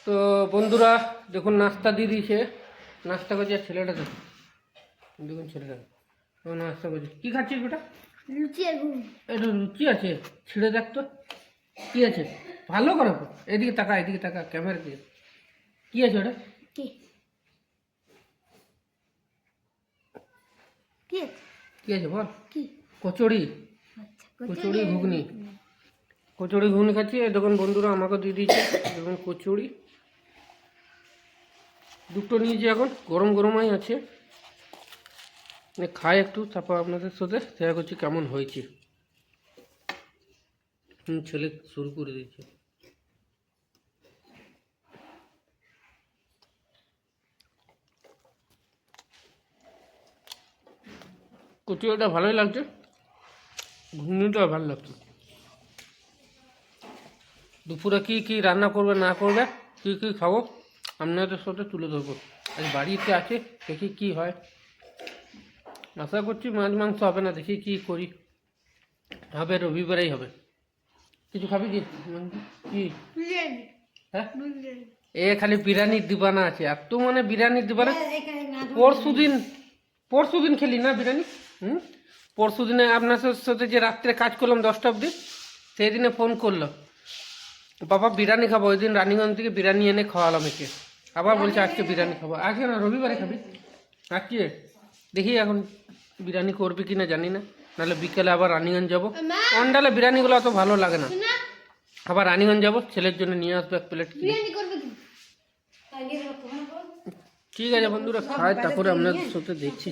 তো বন্ধুরা দেখুন নাস্তা দিয়ে দিয়েছে, নাস্তা করছে। আর ছেলেটা দেখুন ছেলেটা নাস্তা করছে। কী খাচ্ছিস বেটা? লুচি আর ঘুম। এটা লুচি আছে, ছিঁড়ে দেখ তো কী আছে, ভালো করে এদিকে তাকা, এদিকে তাকা ক্যামেরা দিয়ে। কী আছে ওটা? কি কি কী আছে বল? কি? কচুরি, আচ্ছা, কচুরি ঘুগনি, কচুরি ঘুগনি খাচ্ছি। দেখুন বন্ধুরা আমাকে দিয়ে দিয়েছে, দেখুন কচুরি দুটো নিয়েছি, এখন গরম গরমই আছে। খাই একটু, তারপর আপনাদের সাথে শেয়ার করছি কেমন হয়েছে। ছেলে শুরু করে দিয়েছে। কচুরিটা ভালোই লাগছে, ঘুগনিটা ভালো লাগছে। দুপুরে কী কী রান্না করবে না করবে, কী কী খাবো আপনাদের সাথে তুলে ধরবো। আজ বাড়িতে আছে, দেখি কি হয়। আশা করছি মাছ মাংস হবে না, দেখি কি করি। হবে রবিবারেই হবে। কিছু খাবি কি? কি? বিরিয়ানি। হ্যাঁ, বিরিয়ানি। এ খালি বিরিয়ানির দিবানা আছে। আর তো মানে বিরিয়ানির দিবানা পরশু দিন খেলি না বিরিয়ানি। পরশু দিনে আপনার সাথে যে রাত্রে কাজ করলাম 10টা অবধি, সেই দিনে ফোন করলো, বাবা বিরিয়ানি খাবো। ওই দিন রানিগঞ্জ থেকে বিরিয়ানি এনে খাওয়ালাম একে। আবার বলছে আজকে বিরিয়ানি খাবো। আজকে না, রবিবারে খাবি। আজকে দেখি এখন বিরিয়ানি করবি কি না জানি না, নাহলে বিকেলে আবার রানিগঞ্জ যাবো। অন্ডালে বিরিয়ানিগুলো অত ভালো লাগে না। আবার রানিগঞ্জ যাবো, ছেলের জন্য নিয়ে আসবো 1 প্লেট। বিরিয়ানি করবে কি? ঠিক আছে বন্ধুরা, খাই তারপরে আপনাদের সাথে দেখছি।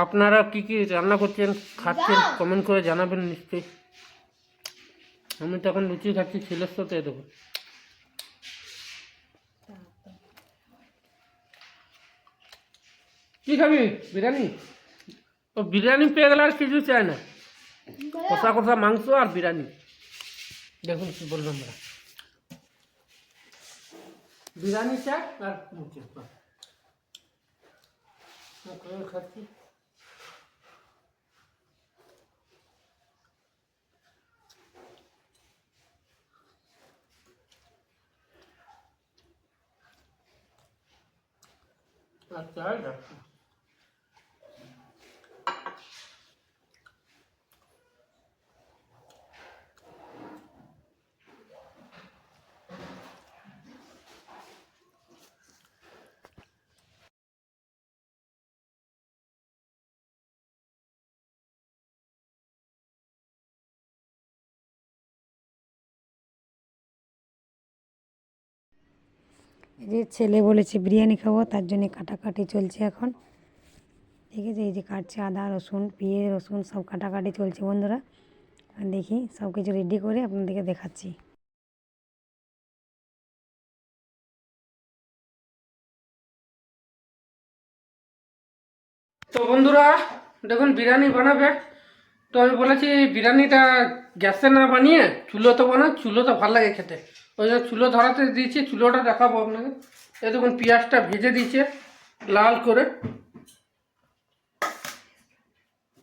আপনারা কি কি রান্না করছেন, খাচ্ছেন, কমেন্ট করে জানাবেন নিশ্চয়ই। আমি তো এখন লুচি খাচ্ছি ছেলের সাথে। দেবো কি খাবি? বিরিয়ানি? ও বিরিয়ানি পেয়ে গেলে আর কিছু চাই না, কষা কষা মাংস আর বিরিয়ানি। দেখুন কি বললাম আমরা, বিরিয়ানি চাই আর লুচি খাচ্ছি। আচ্ছা, এই যে ছেলে বলেছে বিরিয়ানি খাবো, তার জন্য কাটাকাটি চলছে এখন। ঠিক আছে, এই যে কাটছে আদা রসুন, পেঁয়াজ রসুন সব কাটাকাটি চলছে বন্ধুরা। দেখি সব কিছু রেডি করে আপনাদেরকে দেখাচ্ছি। তো বন্ধুরা দেখুন বিরিয়ানি বানাবে। তো আমি বলেছি বিরিয়ানিটা গ্যাসে না বানিয়ে চুলোতে বানাই, চুলোতে ভালো লাগে খেতে। ওই জন্য চুলো ধরাতে দিয়েছি, চুলোটা দেখাবো আপনাকে। এই দেখুন পেঁয়াজটা ভেজে দিয়েছে লাল করে।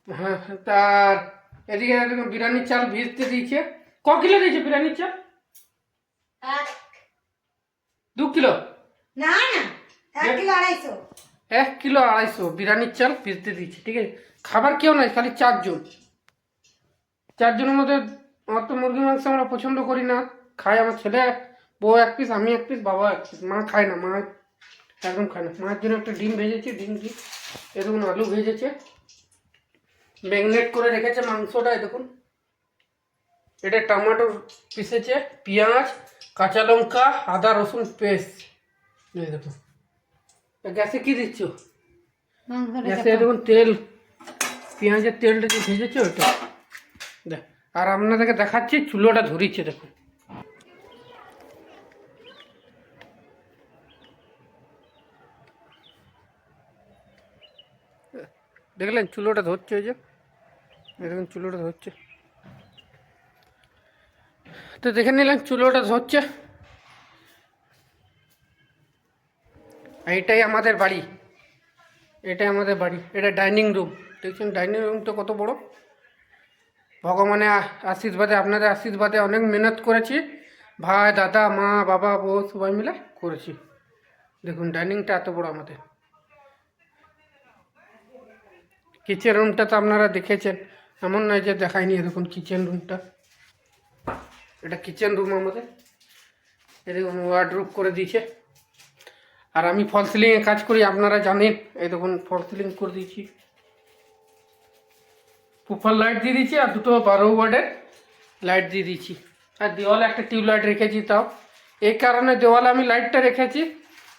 হ্যাঁ, তার এদিকে দেখুন বিরিয়ানির চাল ভিজতে দিয়েছে। কিলো দিয়েছে বিরিয়ানির চাল? 2 কিলো? না না, 1 কিলো 250। 1 কিলো 250 বিরিয়ানির চাল ভিজতে দিয়েছে। ঠিক আছে, খাবার কেউ নাই, খালি 4 জন। 4 জনের মধ্যে আমার তো মুরগি মাংস আমরা পছন্দ করি না, খাই আমার ছেলে, বউ 1 পিস, আমি 1 পিস, বাবা 1 পিস। মা খায় না, মা একদম খায় না। মায়ের জন্য একটা ডিম ভেজেছি, ডিম দিয়ে এরকম আলু ভেজেছে, ম্যাগনেট করে রেখেছে মাংসটা। দেখুন এটা টমেটো পিসেছে, পেঁয়াজ, কাঁচা লঙ্কা, আদা রসুন পেস্ট। দেখুন গ্যাসে কি দিচ্ছ? গ্যাসে দেখুন তেল, পেঁয়াজের তেলটা যে ভেজেছে ওটা দেখ। আর আপনাদেরকে দেখাচ্ছি চুলোটা ধরিয়েছে, দেখুন। দেখলেন চুলোটা ধরছে, ওই যে দেখুন চুলোটা ধরছে। তো দেখে নিলেন চুলোটা ধরছে। এটাই আমাদের বাড়ি, এটাই আমাদের বাড়ি। এটা ডাইনিং রুম, দেখছেন ডাইনিং রুমটা কত বড়, ভগবানের আশীর্বাদে, আপনাদের আশীর্বাদে অনেক মেহনত করেছি। ভাই, দাদা, মা, বাবা, বউ সবাই মিলে করেছি। দেখুন ডাইনিংটা এত বড় আমাদের। কিচেন রুমটা তো আপনারা দেখেছেন, এমন নয় যে দেখায়নি। দেখুন কিচেন রুমটা, এটা কিচেন রুম আমাদের। এরকম ওয়ার্ডরোব করে দিয়েছে। আর আমি ফল সিলিংয়ে কাজ করি, আপনারা জানেন। এই দেখুন ফল সিলিং করে দিয়েছি, প্রপার লাইট দিয়ে দিয়েছি, আর দুটো 12 ওয়াটের লাইট দিয়ে দিয়েছি। আর দেওয়ালে একটা টিউবলাইট রেখেছি। তাও এই কারণে দেওয়ালে আমি লাইটটা রেখেছি,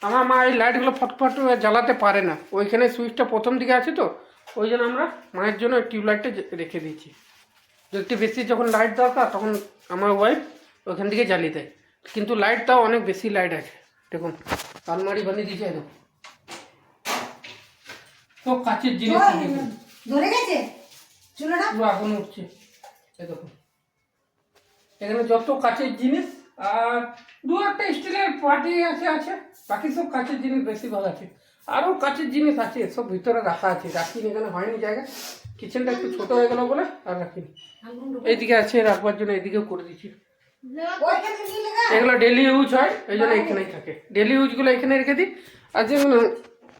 আমার মা এই লাইটগুলো ফটফট জ্বালাতে পারে না। ওইখানে সুইচটা প্রথম দিকে আছে তো, ওই জন্য আমরা মায়ের জন্য টিউবলাইটটা রেখে দিয়েছি। একটু বেশি যখন লাইট দরকার তখন আমার ওয়াইফ ওইখান থেকে জ্বালিয়ে দেয়। কিন্তু লাইট তাও অনেক বেশি লাইট আছে। দেখুন আলমারি বানিয়ে দিয়েছে। দেখুন তো কাচের জিনিস ধরে গেছে চুলাটা, পুরো আগুন উঠছে। এই দেখুন এখানে যত কাচের জিনিস, আর দু একটা স্টিলের পার্টি আছে, বাকি সব কাচের জিনিস বেশিরভাগ আছে। আরও কাচের জিনিস আছে, সব ভিতরে রাখা আছে, রাখিনি, এখানে হয়নি জায়গা। কিচেনটা একটু ছোট হয়ে গেল বলে আর রাখিনি। এইদিকে আছে রাখবার জন্য, এইদিকেও করে দিচ্ছি। এগুলো ডেলি ইউজ হয়, এই জন্য এখানেই থাকে। ডেলি ইউজগুলো এখানে রেখে দিই, আর যেগুলো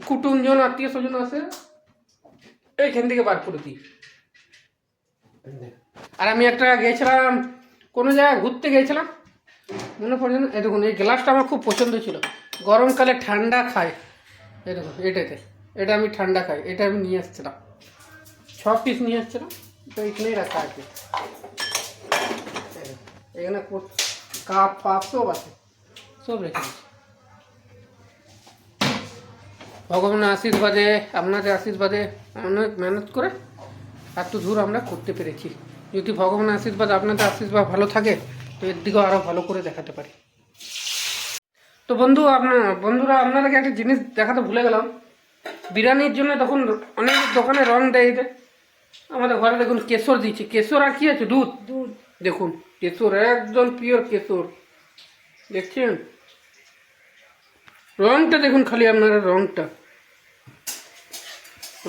কুটুমজন আত্মীয় স্বজন আছে এইখান থেকে বার করে দিই। আর আমি একটা গেছিলাম, কোনো জায়গায় ঘুরতে গেছিলাম, মনে পড়ছে না। এই দেখুন এই গ্লাসটা আমার খুব পছন্দ ছিল, গরমকালে ঠান্ডা খায়। এই দেখুন এটা আমি ঠান্ডা খাই। এটা আমি নিয়ে আসছিলাম, 6 পিস নিয়ে আসছিলাম, তো এখানেই রাখা আছে। এখানে কাপ পাপ সব আছে, সব রেখে দিচ্ছি। ভগবানের আশীর্বাদে, আপনাদের আশীর্বাদে অনেক মেহনত করে এত দূর আমরা করতে পেরেছি। যদি ভগবানের আশীর্বাদ, আপনাদের আশীর্বাদ ভালো থাকে, তো এর দিকেও আরও ভালো করে দেখাতে পারি। তো বন্ধুরা আপনাদেরকে একটা জিনিস দেখাতে ভুলে গেলাম। বিরিয়ানির জন্য তখন অনেক দোকানে রং দেয়। আমাদের ঘরে দেখুন কেশর দিচ্ছে। কেশর আর কি আছে? দুধ। দেখুন কেশর, একদম পিওর কেশর। দেখছেন রংটা? দেখুন খালি আপনারা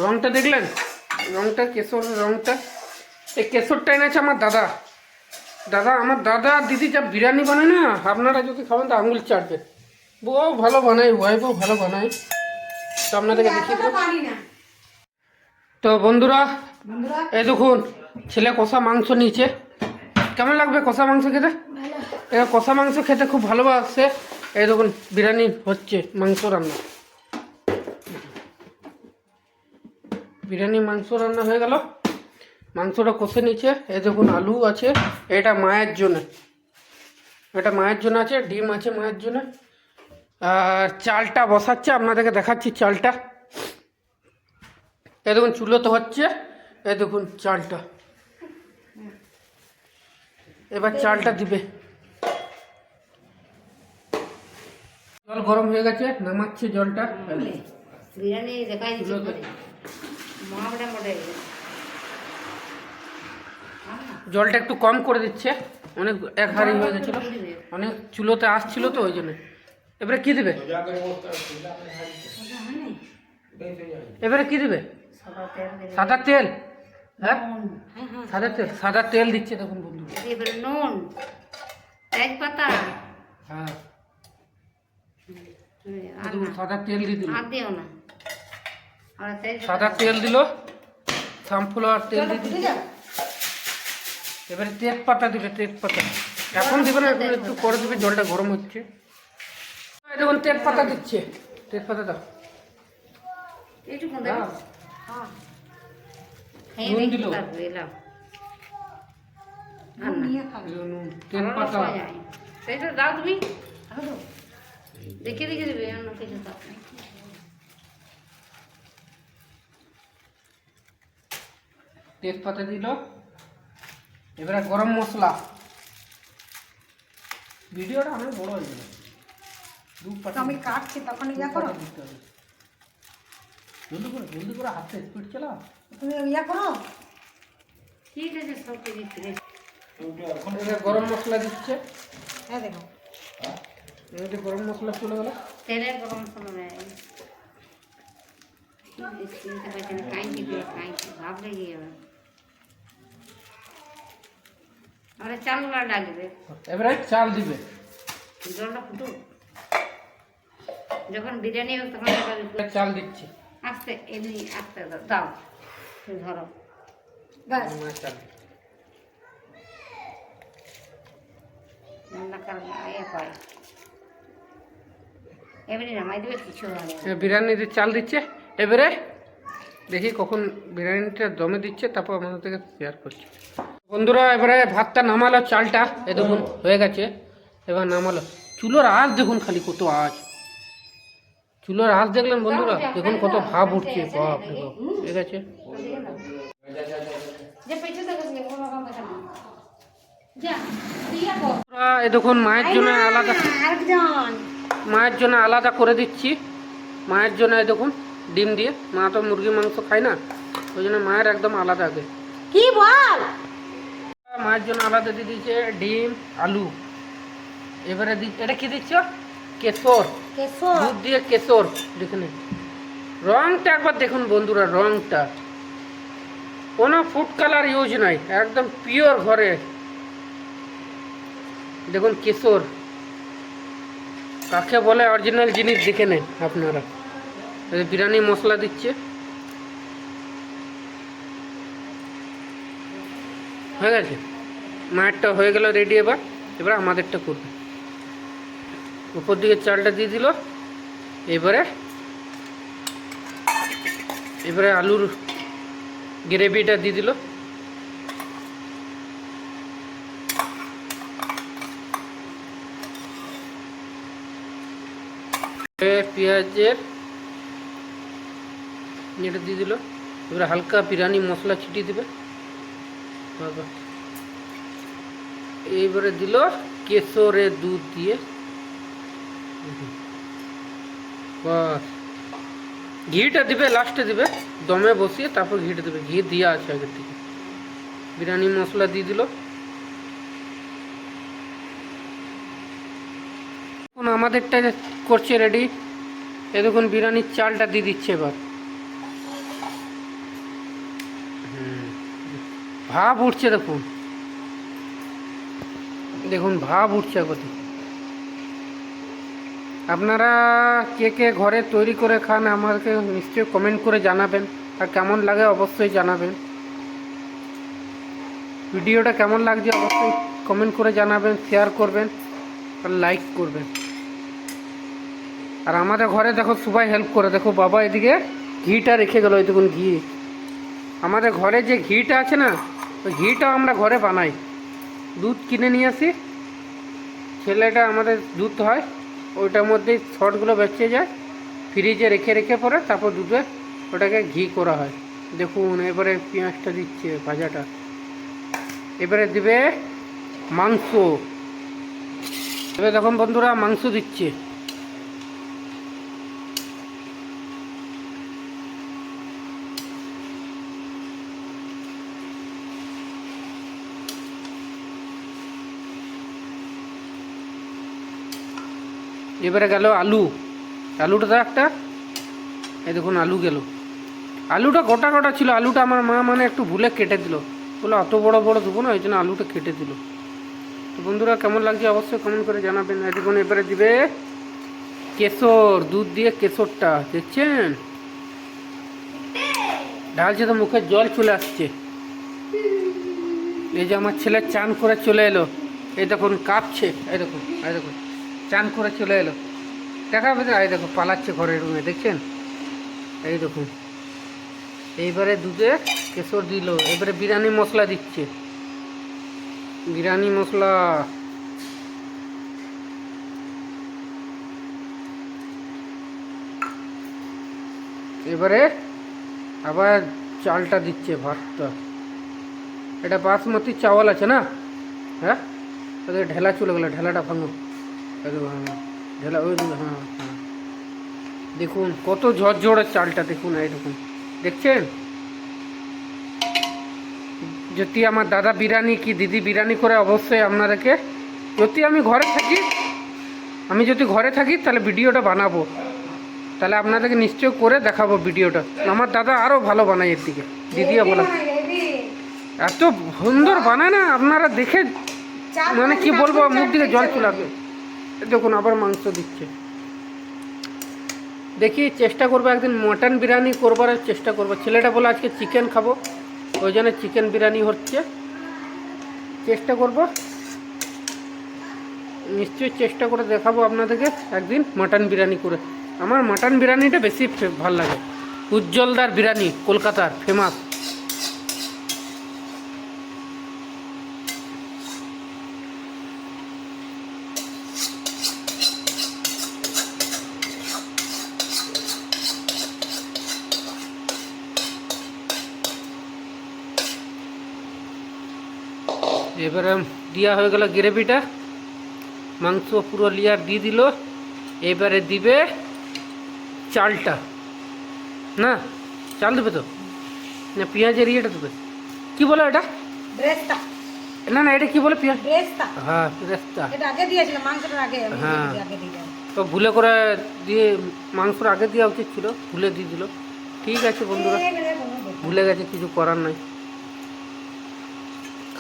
রংটা দেখলেন? রংটা, কেশরের রংটা। এই কেশরটা এনেছে আমার দাদা দিদি যা বিরিয়ানি বানায় না, আপনারা যদি খাবেন তো আঙুল চাটবেন। বউ ভালো বানায়, ওয়াইফও ভালো বানায়। তো আপনাদেরকে দেখিয়ে দেবো। তো বন্ধুরা এই দেখুন ছেলে কষা মাংস নিয়েছে। কেমন লাগবে কষা মাংস খেতে? এবার কষা মাংস খেতে খুব ভালোবাসে। এই দেখুন বিরিয়ানি হচ্ছে, মাংস রান্না, বিরিয়ানি মাংস রান্না হয়ে গেল। মাংসটা কষে নিচ্ছে। এই দেখুন আলু আছে, এটা মায়ের জন্য আছে। ডিম আছে মায়ের জন্য। আর চালটা বসাচ্ছে, আপনাদেরকে দেখাচ্ছি চালটা। এই দেখুন চুলোতে হচ্ছে। এই দেখুন চালটা, এবার চালটা দিবে। জল গরম হয়ে গেছে, নামাচ্ছে জলটা। বিরিয়ানি দেখাই জলটা একটু কম করে দিচ্ছে, অনেক এক হাঁড়ি হয়ে গেছিল, অনেক চুলোতে আসছিল তো ওই জন্য। এবারে কি দিবে? সাদা তেল। হ্যাঁ সাদা তেল দিচ্ছে। দেখুন বন্ধু, নুন, তেজপাতা, হ্যাঁ সাদা তেল দিয়ে দিল। সাদা তেল দিল, সানফ্লাওয়ার তেল দিয়ে দিল। এবারে তেজপাতা দিবে। এখন দিবে না, এখন একটু করে দিবে, জলটা গরম হচ্ছে। দেখুন তেজপাতা দিচ্ছে। তেজপাতা দাও। নুন দিল, তেজপাতা। দাও তুমি, দেখে দেবে। তেজপাতা দিল। এবারে গরম মশলা। ভিডিওটা অনেক বড় হয়ে গেল, আমি কাটছি তখন ইয়া করো, জলদি করে হাতে স্পিড চালা। তুমি ইয়া করো। ঠিক আছে, সব দিচ্ছি। গরম মশলা দিচ্ছে। হ্যাঁ দেখো গরম মশলা চলে গেল। তেলের গরম মশলা ভাব লেগে যাবে। আমরা চালগুলো ডাকবে, এবারে চাল দিবে। জলটা ফুটুক, যখন বিরিয়ানি হবে তখন এবারে চাল দিচ্ছি। আস্তে এমনি আস্তে দাও, তুমি ধরো বাস। চাল রান্না করা এ হয় এমনি নামাই দেবে, কিছু হবে না। বিরিয়ানিতে চাল দিচ্ছে। এবারে দেখি কখন বিরিয়ানিটা দমে দিচ্ছে, তারপর আমাদের থেকে শেয়ার করছি। বন্ধুরা এবারে ভাতটা নামালো, চালটা এ দেখুন হয়ে গেছে। এবার নামালো, চুলোর আঁচ দেখুন খালি কত আঁচ, চুলোর আঁচ দেখলেন বন্ধুরা, দেখুন কত ভাব উঠছে, বাপ রে বাপ। ঠিক আছে, যে পেছনে দেখো কোনো রকম দেখা না যা দিয়া কর এ দেখুন মায়ের জন্য আলাদা, আরেকজন মায়ের জন্য আলাদা করে দিচ্ছি। মায়ের জন্য এই দেখুন ডিম দিয়ে, মা তো মুরগি মাংস খায় না, ওই জন্য মায়ের একদম আলাদা আগে। কি বল, মায়ের জন্য আলাদা দিয়ে দিয়েছে ডিম আলু। এবারে এটা কি দিচ্ছ? কেশর, কেশর দুধ দিয়ে কেশর। দেখুন রংটা একবার দেখুন বন্ধুরা, রংটা কোনো ফুড কালার ইউজ নাই, একদম পিওর ঘরে। দেখুন কেশর কাকে বলে, অরিজিনাল জিনিস দেখে নেন আপনারা। বিরিয়ানি মশলা দিচ্ছে, হয়ে গেছে। মায়েরটা হয়ে গেল রেডি। এবার এবার আমাদেরটা করবে। উপর দিকে চালটা দিয়ে দিল। এবারে এবারে আলুর গ্রেভিটা দিয়ে দিল। পেঁয়াজের এটা দিয়ে দিল। এবারে হালকা বিরিয়ানি মশলা ছিটিয়ে দিবে। এইবারে দিল কেশরের দুধ দিয়ে, বাস। ঘিটা দিবে লাস্টে দিবে, দমে বসিয়ে তারপর ঘিটা দিবে, ঘি দিয়ে আছে আগের থেকে। বিরিয়ানি মশলা দিয়ে দিল। এখন আমাদেরটা করছে রেডি। এ দেখুন বিরিয়ানির চালটা দিয়ে দিচ্ছে এবার। ভাব উঠছে দেখুন, দেখুন ভাব উঠছে একবার। আপনারা কে কে ঘরে তৈরি করে খান আমাকে নিশ্চয়ই কমেন্ট করে জানাবেন, আর কেমন লাগে অবশ্যই জানাবেন। ভিডিওটা কেমন লাগছে অবশ্যই কমেন্ট করে জানাবেন, শেয়ার করবেন আর লাইক করবেন। আর আমাদের ঘরে দেখো সবাই হেল্প করে। দেখো বাবা এদিকে ঘিটা রেখে গেল, এই দেখুন ঘি। আমাদের ঘরে যে ঘিটা আছে না, ওই ঘিটাও আমরা ঘরে বানাই। দুধ কিনে নিয়ে আসি, ছেলেটা আমাদের দুধ হয়, ওইটার মধ্যেই শর্টগুলো বেঁচে যায়, ফ্রিজে রেখে রেখে পরে তারপর দুধে ওটাকে ঘি করা হয়। দেখুন এবারে পেঁয়াজটা দিচ্ছে ভাজাটা। এবারে দিবে মাংস। এবার দেখুন বন্ধুরা মাংস দিচ্ছে। এবারে গেল আলু। আলুটা তো একটা, এই দেখুন আলু গেল। আলুটা গোটা গোটা ছিল, আলুটা আমার মা মানে একটু ভুলে কেটে দিল, বলে অত বড় বড় দেবো না, ওই জন্য আলুটা কেটে দিল। তো বন্ধুরা কেমন লাগছে অবশ্যই কমেন্ট করে জানাবেন। দেখুন এবারে দিবে কেশর, দুধ দিয়ে কেশরটা দেখছেন ঢালছে তো মুখে জল চলে আসছে। এই যে আমার ছেলে চান করে চলে এলো, এই দেখুন কাঁপছে, এই দেখুন, এই দেখুন চান করে চলে এলো। দেখা পেতে, এই দেখো পালাচ্ছে ঘরের রুমে, দেখছেন? এই দেখুন এইবারে দুধে কেশর দিল। এবারে বিরিয়ানি মশলা দিচ্ছে, বিরিয়ানি মশলা। এবারে আবার চালটা দিচ্ছে, ভাতটা। এটা বাসমতি চাওয়াল আছে না, হ্যাঁ ওদের ঢেলা চলে গেলো, ঢেলাটা ভাঙো। ঢেলা ওই, হ্যাঁ হ্যাঁ দেখুন কত ঝরঝরে চালটা, দেখুন এই দেখুন, দেখছেন? যদি আমার দাদা বিরিয়ানি কি দিদি বিরিয়ানি করে অবশ্যই আপনাদেরকে, যদি আমি যদি ঘরে থাকি তাহলে ভিডিওটা বানাবো, তাহলে আপনাদেরকে নিশ্চয় করে দেখাবো ভিডিওটা। আমার দাদা আরও ভালো বানায়, এর দিকে দিদিও বলা এত সুন্দর বানায় না, আপনারা দেখে মানে কি বলবো, মুখ দিকে জল চলে আসবে। দেখুন আবার মাংস দিচ্ছে। দেখি চেষ্টা করবো একদিন মটন বিরিয়ানি করবার চেষ্টা করবো। ছেলেটা বলে আজকে চিকেন খাবো, ওই জন্য চিকেন বিরিয়ানি হচ্ছে। চেষ্টা করব, নিশ্চয়ই চেষ্টা করে দেখাবো আপনাদেরকে একদিন মটন বিরিয়ানি করে। আমার মটন বিরিয়ানিটা বেশি ভালো লাগে। উজ্জ্বলদার বিরিয়ানি কলকাতার ফেমাস। এবারে দেওয়া হয়ে গেল গ্রেভিটা, মাংস পুরো লেয়ার দিয়ে দিল। এবারে দিবে চালটা, না চাল দেবে তো না পেঁয়াজের ইয়েটা দেবে, কি বলো এটা? ব্রেস্তা, না না এটা কি বলে? পেঁয়াজ, ব্রেস্তা, হ্যাঁ পেঁয়াজটা। এটা আগে দিয়েছিলাম মাংসটার আগে, আমি হ্যাঁ। আগে দিয়ে তো ভুলে করে দিয়ে মাংসর আগে দেওয়া উচিত ছিল, ভুলে দিয়ে দিল। ঠিক আছে বন্ধুরা, ভুলে গেছে, কিছু করার নাই।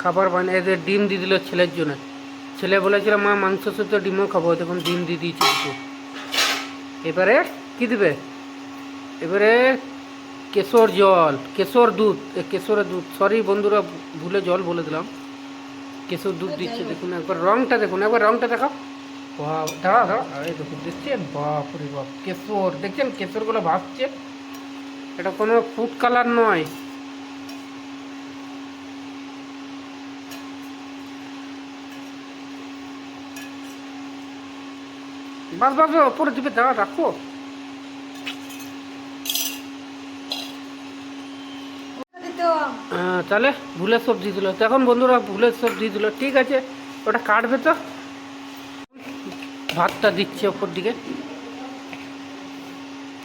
খাবার বানিয়ে এদের ডিম দিয়ে দিল ছেলের জন্য। ছেলে বলেছিল মা মাংস শুদ্ধ ডিমও খাবো, তখন ডিম দিয়ে দিয়েছি দুটো। এবারে কি দিবে? এবারে কেশর জল, কেশর দুধ, কেশরের দুধ, সরি বন্ধুরা ভুলে জল বলে দিলাম। কেশর দুধ দিচ্ছে, দেখুন একবার রংটা দেখুন, একবার রংটা দেখাও। বাহ, দাঁড়া দাঁড়া, এই দেখুন দেখছেন, বাপ রে বাপ, কেশর দেখছেন, কেশরগুলো ভাসছে। এটা কোনো ফুড কালার নয়। বাস বাস ওপরে দিবে, দাঁড়া রাখো। হ্যাঁ তাহলে ভুলের সব দিয়ে দিল। তো এখন বন্ধুরা ভুলের সব দিয়ে দিল, ঠিক আছে ওটা কাটবে তো। ভাতটা দিচ্ছে ওপর দিকে,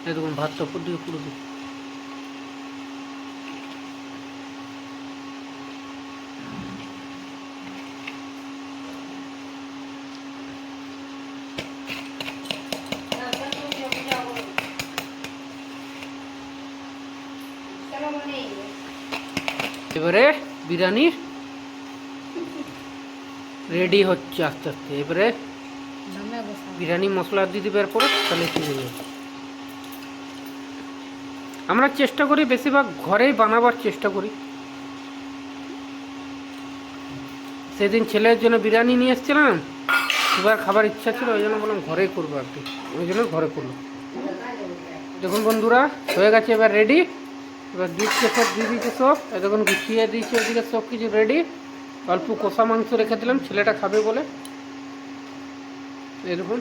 এই দেখুন ভাতটা ওপর দিকে পুরো দিচ্ছে। এবারে বিরিয়ানি রেডি হচ্ছে আস্তে আস্তে। এবারে বিরিয়ানি মশলা দিয়ে দিবে, এরপরে তাহলে ঠিক হয়ে যাবে। আমরা চেষ্টা করি বেশিরভাগ ঘরেই বানাবার চেষ্টা করি। সেদিন ছেলের জন্য বিরিয়ানি নিয়ে এসেছিলাম, এবার খাবার ইচ্ছা ছিল, ওই জন্য বললাম ঘরেই করবো আর কি, ওই জন্য ঘরে করলো। দেখুন বন্ধুরা হয়ে গেছে, এবার রেডি। এবার দুধ কেশর দিয়ে দিয়েছে সব, দেখুন গুছিয়ে দিয়েছে ওদিকে সব কিছু রেডি। অল্প কষা মাংস রেখে দিলাম, ছেলেটা খাবে বলে। এই দেখুন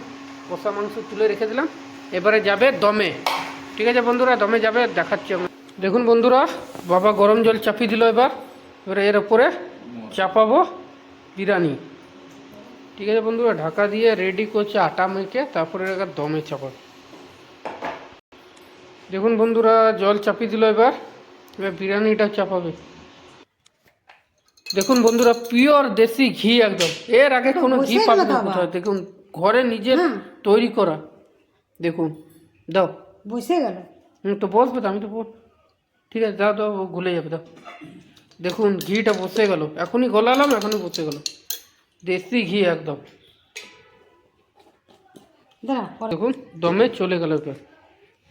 কষা মাংস তুলে রেখে দিলাম। এবারে যাবে দমে, ঠিক আছে বন্ধুরা, দমে যাবে, দেখাচ্ছি আমরা। দেখুন বন্ধুরা বাবা গরম জল চাপিয়ে দিল। এবারে এর ওপরে চাপাবো বিরিয়ানি, ঠিক আছে বন্ধুরা। ঢাকা দিয়ে রেডি করছে আটা মেখে, তারপরে দমে চাপাবে। দেখুন বন্ধুরা জল চাপিয়ে দিল, এবার বিরিয়ানিটা চাপাবে। দেখুন বন্ধুরা পিওর দেশি ঘি একদম, এর আগে কোনো ঘি পাবে না কোথাও। দেখুন ঘরে নিজের তৈরি করা, দেখুন দাও বসে গেল। তো বসবে তো, আমি তো ঠিক আছে দাও দাও, গুলে যাবে দাও। দেখুন ঘিটা বসে গেল, এখনই গলালাম, এখনই বসে গেল, দেশি ঘি একদম। দেখুন দমে চলে গেল। এবার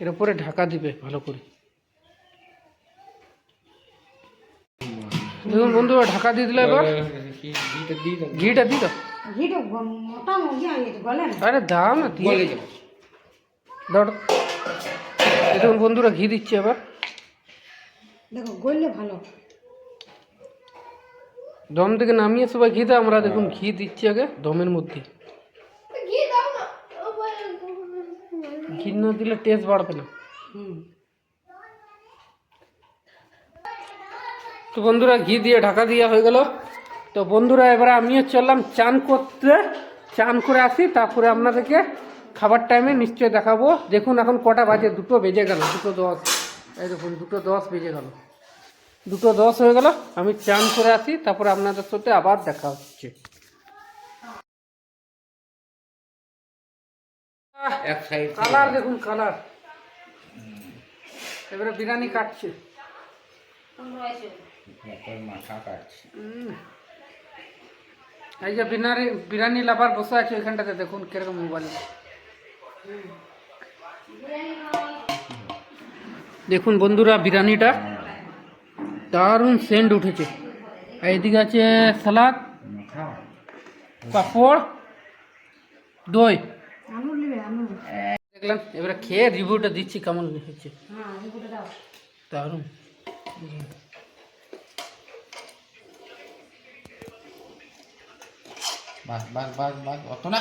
এর উপরে ঢাকা দিবে ভালো করে। দেখুন বন্ধুরা ঢাকা দিয়ে দিলে, এবার ঘিটা দিই দাও। আরে দাও না, দিয়ে দাও। দেখুন বন্ধুরা ঘি দিচ্ছে এবার, দেখো গললে ভালো। দম থেকে নামিয়ে সবাই ঘি দাও, আমরা দেখুন ঘি দিচ্ছি আগে দমের মধ্যে। ঘি না দিলে টেস্ট বাড়বে না। তো বন্ধুরা ঘি দিয়ে ঢাকা দেওয়া হয়ে গেল। তো বন্ধুরা এবারে আমিও চললাম চান করতে, চান করে আসি, তারপরে আপনাদেরকে খাবার টাইমে নিশ্চয় দেখাবো। দেখুন এখন কটা বাজে, 2টো বেজে গেল, 2:10। এই দেখুন 2:10 বেজে গেল, 2:10 হয়ে গেল। আমি চান করে আসি, তারপরে আপনাদের সাথে আবার দেখা হচ্ছে। কালার দেখুন কালার। এবারে বিরিয়ানি কাটছে, এই যে বিরিয়ানি লাভার বসে আছে ওইখানটাতে দেখুন কিরকম মোবাইল। দেখুন বন্ধুরা বিরিয়ানিটা দারুণ সেন্ট উঠেছে। আর এদিকে আছে সালাদ, পাঁপড়, দই। দেখলাম, এবারে খেয়ে রিভিউটা দিচ্ছি কেমন হয়েছে। দারুণ। বাস বাস বাস বাস অত না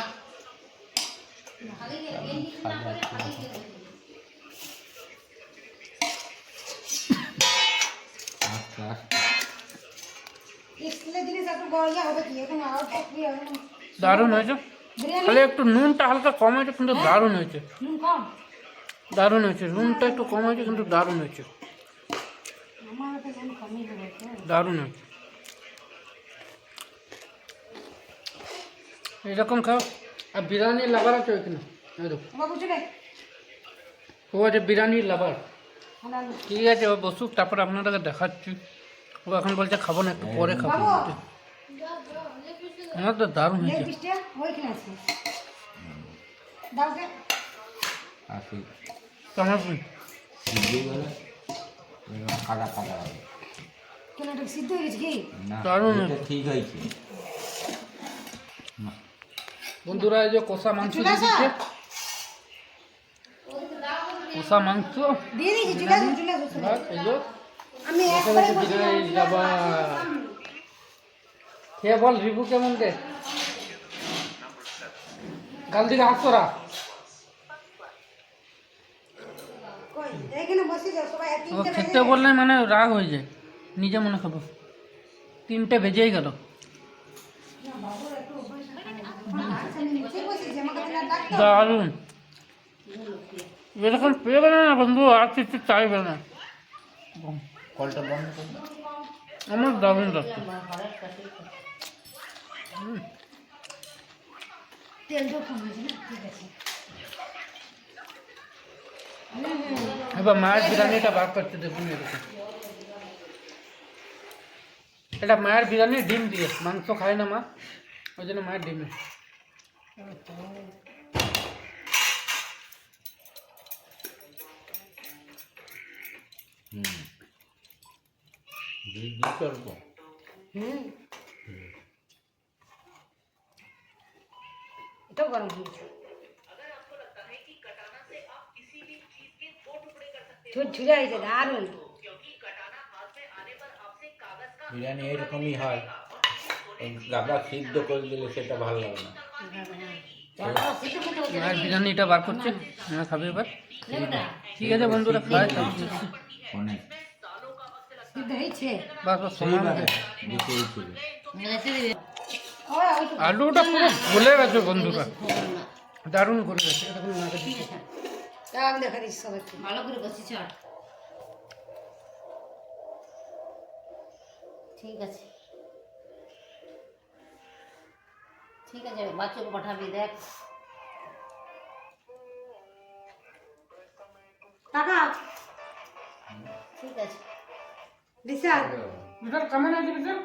আস্তে আস্তে দারুণ হয়েছে, খালি একটু নুনটা হালকা কম হয়েছে কিন্তু দারুণ হয়েছে। দারুণ হয়েছে, নুনটা একটু কম হয়েছে কিন্তু দারুণ হয়েছে। দারুণ হয়েছে। এরকম খাও। আর বিরিয়ানির লাভার আছে ওইখানে, এই দেখো। ও আছে বিরিয়ানির লাভার। ঠিক আছে, ও বসুক, তারপর আপনাদেরকে দেখাচ্ছি। ও এখন বলছে খাবো না, একটু পরে খাবো। আমার তো দারুণ হয়েছে। আসি কেমন সিদ্ধ গেলে কাটা কাটা হবে না, দারুণ এটা হয়েছে। ঠিক হয়েছে। বন্ধুরা এই যে কষা মাংস দিয়ে দিচ্ছে, কষা মাংস। বাস, এই যে বসে গেছে বিরিয়ানির লাভার। খেয়ে বল রিভু কেমন রে? গাল দিকে হাত করা। ও খেতে বললে মানে রাগ হয়ে যায়, নিজে মনে খাবো। 3টে বেজেই গেল। দারুণ। এরকম পেয়ে গেলে না বন্ধু আর কিছু চাইবে না। কলটা বন্ধ করে দাও। আমার দারুণ লাগছে। এবার মায়ের বিরিয়ানিটা বার করতে দেখুন, এরকম। এটা মায়ের বিরিয়ানি ডিম দিয়ে, মাংস খায় না মা, ওই জন্য মায়ের ডিমে। বিকল্প এটাও গরম হয়েছে। ঝুরঝুরে হয়েছে, দারুণ। বিরিয়ানি এরকমই হয়, গাদা সিদ্ধ করে দিলে সেটা ভালো লাগে না। মায়ের বিরিয়ানিটা বার করছে, মা খাবে এবার। ঠিক আছে বন্ধুরা, খাই। অনেক সিদ্ধ হয়েছে। বাস বাস, সমান আছে। দিতেই ছিল। আলুটা পুরো গলে গেছে বন্ধুরা, দারুণ করে গেছে। এরকম মাকে দিচ্ছে। আমি দেখা দিচ্ছি সবাইকে। ভালো করে বসি চট। ঠিক আছে, ঠিক আছে, বাচ্চাকে পাঠাবি দেখ। টাকা ঠিক আছে। বিশাল বিশাল কেমন আছে বিশাল?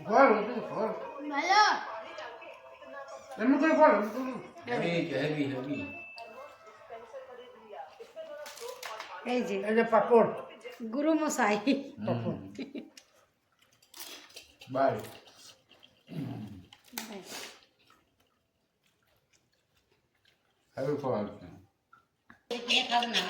বল বল, ভালো। এমনি করে বল। Heavy heavy heavy. এই যে এই যে পাপড়, গুরু মশাই। বাই। হেভি ফল। খাবে না।